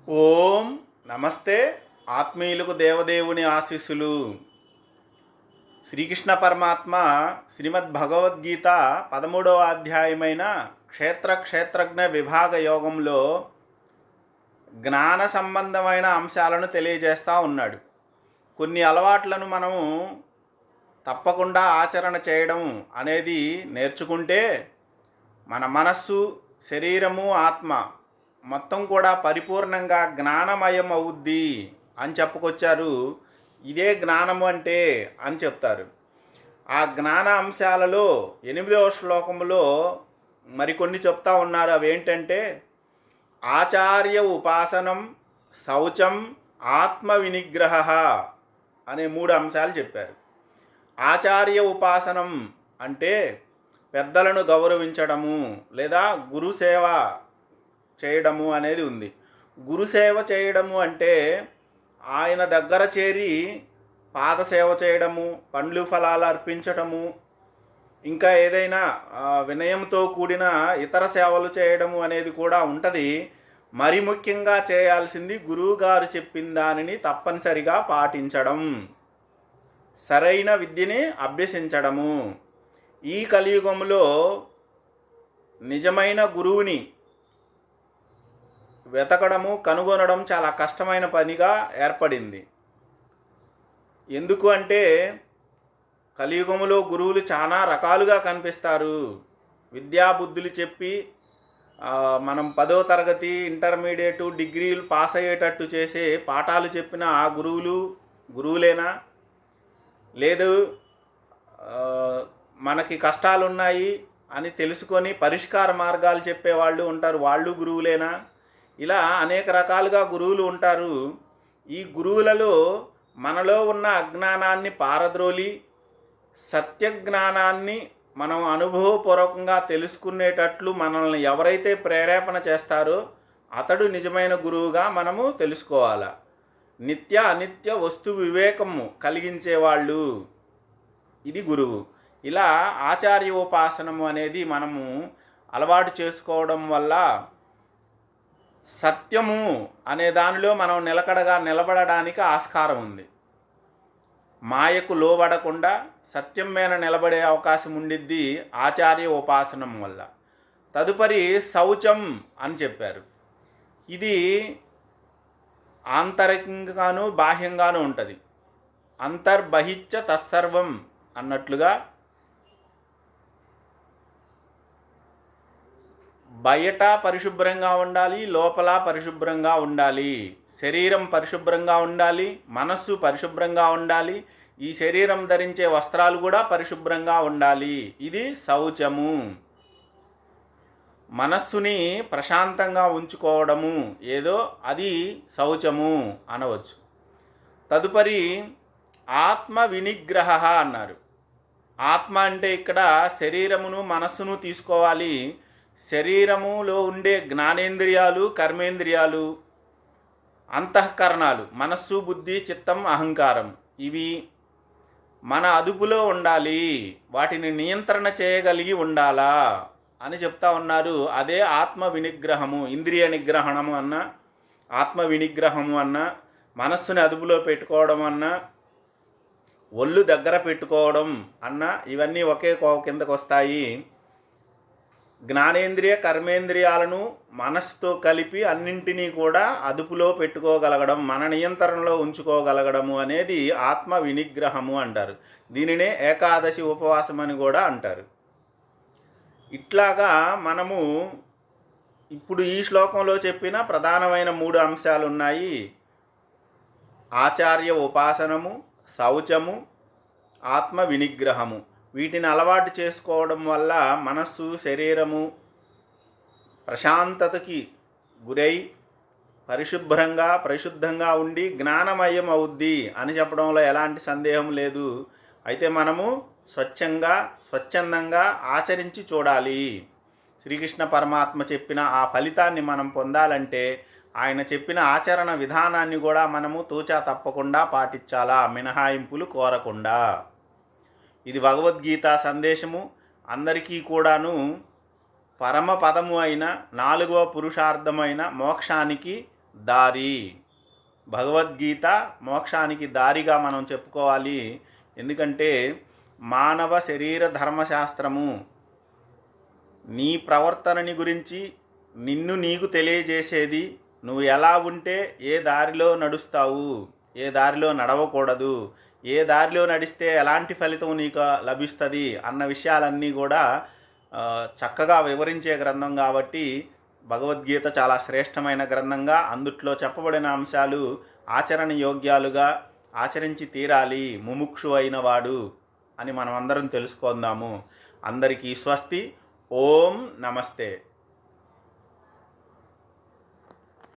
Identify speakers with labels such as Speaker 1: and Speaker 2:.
Speaker 1: ఓం నమస్తే. ఆత్మీయులకు దేవదేవుని ఆశీస్సులు. శ్రీకృష్ణ పరమాత్మ శ్రీమద్ భగవద్గీత 13వ అధ్యాయమైన క్షేత్రజ్ఞ విభాగ యోగంలో జ్ఞాన సంబంధమైన అంశాలను తెలియజేస్తూ ఉన్నాడు. కొన్ని అలవాట్లను మనము తప్పకుండా ఆచరణ చేయడం అనేది నేర్చుకుంటే మన మనస్సు, శరీరము, ఆత్మ మొత్తం కూడా పరిపూర్ణంగా జ్ఞానమయం అవుద్ది అని చెప్పుకొచ్చారు. ఇదే జ్ఞానము అంటే అని చెప్తారు. ఆ జ్ఞాన అంశాలలో 8వ శ్లోకంలో మరికొన్ని చెప్తా ఉన్నారు. అవేంటంటే ఆచార్య ఉపాసనం, శౌచం, ఆత్మ వినిగ్రహ అనే 3 అంశాలు చెప్పారు. ఆచార్య ఉపాసనం అంటే పెద్దలను గౌరవించడము లేదా గురుసేవ చేయడము అనేది ఉంది. గురుసేవ చేయడము అంటే ఆయన దగ్గర చేరి పాదసేవ చేయడము, పండ్లు ఫలాలు అర్పించడము, ఇంకా ఏదైనా వినయంతో కూడిన ఇతర సేవలు చేయడము అనేది కూడా ఉంటుంది. మరి ముఖ్యంగా చేయాల్సింది గురువుగారు చెప్పిన దానిని తప్పనిసరిగా పాటించడం, సరైన విద్యని అభ్యసించడము. ఈ కలియుగంలో నిజమైన గురువుని వెతకడము, కనుగొనడం చాలా కష్టమైన పనిగా ఏర్పడింది. ఎందుకు అంటే కలియుగంలో గురువులు చాలా రకాలుగా కనిపిస్తారు. విద్యాబుద్ధులు చెప్పి మనం 10వ తరగతి, ఇంటర్మీడియట్, డిగ్రీలు పాస్ అయ్యేటట్టు చేసే పాఠాలు చెప్పిన ఆ గురువులేనా? లేదు మనకి కష్టాలున్నాయి అని తెలుసుకొని పరిష్కార మార్గాలు చెప్పేవాళ్ళు ఉంటారు, వాళ్ళు గురువులేనా? ఇలా అనేక రకాలుగా గురువులు ఉంటారు. ఈ గురువులలో మనలో ఉన్న అజ్ఞానాన్ని పారద్రోలి సత్యజ్ఞానాన్ని మనం అనుభవపూర్వకంగా తెలుసుకునేటట్లు మనల్ని ఎవరైతే ప్రేరేపణ చేస్తారో అతడు నిజమైన గురువుగా మనము తెలుసుకోవాలి. నిత్య అనిత్య వస్తు వివేకము కలిగించేవాళ్ళు, ఇది గురువు. ఇలా ఆచార్యోపాసనము అనేది మనము అలవాటు చేసుకోవడం వల్ల సత్యము అనే దానిలో మనం నిలకడగా నిలబడడానికి ఆస్కారం ఉంది. మాయకు లోబడకుండా సత్యం మీద నిలబడే అవకాశం ఉండిద్ది ఆచార్య ఉపాసనం వల్ల. తదుపరి శౌచం అని చెప్పారు. ఇది ఆంతరికంగాను బాహ్యంగాను ఉంటుంది. అంతర్బహిచ్చ తత్సర్వం అన్నట్లుగా బయట పరిశుభ్రంగా ఉండాలి, లోపల పరిశుభ్రంగా ఉండాలి. శరీరం పరిశుభ్రంగా ఉండాలి, మనస్సు పరిశుభ్రంగా ఉండాలి, ఈ శరీరం ధరించే వస్త్రాలు కూడా పరిశుభ్రంగా ఉండాలి. ఇది శౌచము. మనస్సుని ప్రశాంతంగా ఉంచుకోవడము ఏదో అది శౌచము అనవచ్చు. తదుపరి ఆత్మ వినిగ్రహ అన్నారు. ఆత్మ అంటే ఇక్కడ శరీరమును, మనస్సును తీసుకోవాలి. శరీరములో ఉండే జ్ఞానేంద్రియాలు, కర్మేంద్రియాలు, అంతఃకరణాలు, మనస్సు, బుద్ధి, చిత్తం, అహంకారం, ఇవి మన అదుపులో ఉండాలి. వాటిని నియంత్రణ చేయగలిగి ఉండాలా అని చెప్తా ఉన్నారు. అదే ఆత్మ వినిగ్రహము. ఇంద్రియ నిగ్రహణము అన్న, ఆత్మ వినిగ్రహము అన్న, మనస్సుని అదుపులో పెట్టుకోవడం అన్న, ఒళ్ళు దగ్గర పెట్టుకోవడం అన్న, ఇవన్నీ ఒకే కిందకు వస్తాయి. జ్ఞానేంద్రియ, కర్మేంద్రియాలను మనస్సుతో కలిపి అన్నింటినీ కూడా అదుపులో పెట్టుకోగలగడం, మన నియంత్రణలో ఉంచుకోగలగడము అనేది ఆత్మ వినిగ్రహము అంటారు. దీనినే ఏకాదశి ఉపవాసం అని కూడా అంటారు. ఇట్లాగా మనము ఇప్పుడు ఈ శ్లోకంలో చెప్పిన ప్రధానమైన 3 అంశాలు ఉన్నాయి. ఆచార్య ఉపాసనము, శౌచము, ఆత్మ వినిగ్రహము. వీటిని అలవాటు చేసుకోవడం వల్ల మనస్సు, శరీరము ప్రశాంతతకి గురై పరిశుద్ధంగా ఉండి జ్ఞానమయం అవుద్ది అని చెప్పడంలో ఎలాంటి సందేహం లేదు. అయితే మనము స్వచ్ఛందంగా ఆచరించి చూడాలి. శ్రీకృష్ణ పరమాత్మ చెప్పిన ఆ ఫలితాన్ని మనం పొందాలంటే ఆయన చెప్పిన ఆచరణ విధానాన్ని కూడా మనము తూచా తప్పకుండా పాటించాలా, మినహాయింపులు కోరకుండా. ఇది భగవద్గీత సందేశము. అందరికీ కూడాను పరమ పదము అయిన 4వ పురుషార్థమైన మోక్షానికి దారి. భగవద్గీత మోక్షానికి దారిగా మనం చెప్పుకోవాలి. ఎందుకంటే మానవ శరీర ధర్మశాస్త్రము నీ ప్రవర్తనని గురించి నిన్ను నీకు తెలియజేసేది. నువ్వు ఎలా ఉంటే ఏ దారిలో నడుస్తావు, ఏ దారిలో నడవకూడదు, ఏ దారిలో నడిస్తే ఎలాంటి ఫలితం నీకు లభిస్తుంది అన్న విషయాలన్నీ కూడా చక్కగా వివరించే గ్రంథం కాబట్టి భగవద్గీత చాలా శ్రేష్టమైన గ్రంథంగా, అందుట్లో చెప్పబడిన అంశాలు ఆచరణ యోగ్యాలుగా ఆచరించి తీరాలి ముముక్షు అయిన వాడు అని మనం అందరం తెలుసుకుందాము. అందరికీ స్వస్తి. ఓం నమస్తే.